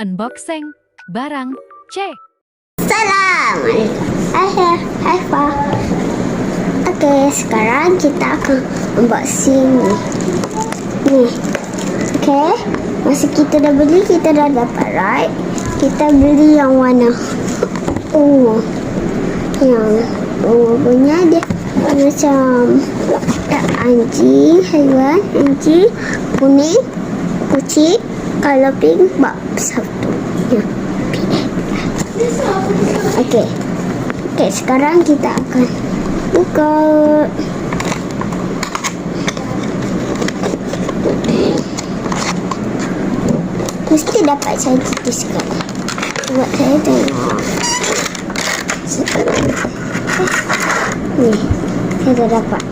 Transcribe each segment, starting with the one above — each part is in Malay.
Unboxing barang C. Assalamualaikum. Hai Pa. Okey, sekarang kita akan unboxing ni. Okey, masa kita dah beli, kita dah dapat, right? Kita beli yang warna yang punya dia macam anjing, haiwan anjing, kuning, kucing, kalau pink, bab satu. Okey, sekarang kita akan buka. Mesti dapat saya gitu sekali. Buat saya tengok. Ni, saya dah dapat.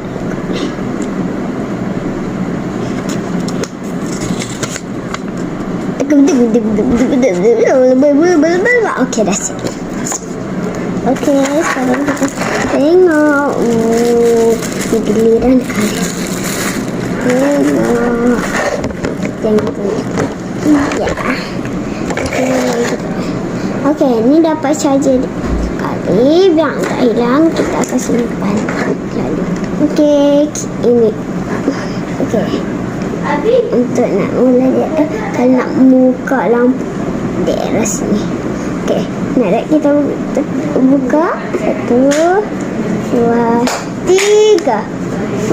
Okey, dah siap. Okey, sekarang kita tengok. Ni giliran kali. Tengok. Ya. Okey, ni dapat charger sekali. Biar tak hilang, kita akan simpan lalu. Okey, ini. Okey. Untuk nak mula dia tu, kalau nak buka lampu daerah sini. Okey, nak kita buka. 1, 2, 3.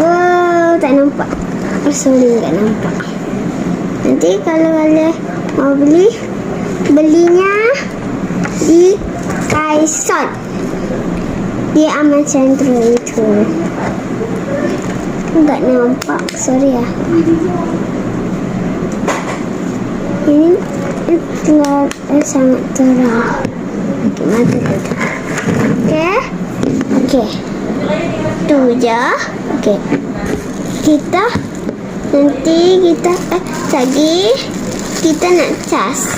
Wow, tak nampak. Sorry, tak nampak. Nanti kalau ada mau belinya di Kaison. Di Aman Central itu. Enggak nampak, sorry ya. Ini tinggal sangat terang. Okey, mata tutup. Okey. Tu je. Okey. Nanti kita tadi kita nak cas.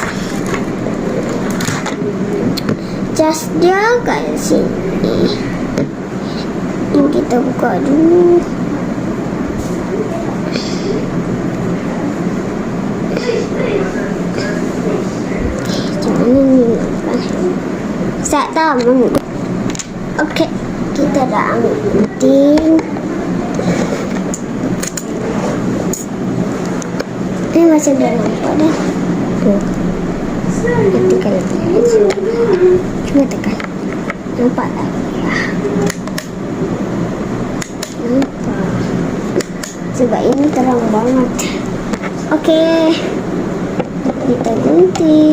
Cas dia kat sini. Ini kita buka dulu. Macam mana ni? Saya tahu. Okey, kita dah ambil gunting. Ini macam dah nampak dah. Tuh. Nanti kalau cuma tekan. Nampak tak? Ya. Nampak. Sebab ini terang banget. Okey. Kita gunting.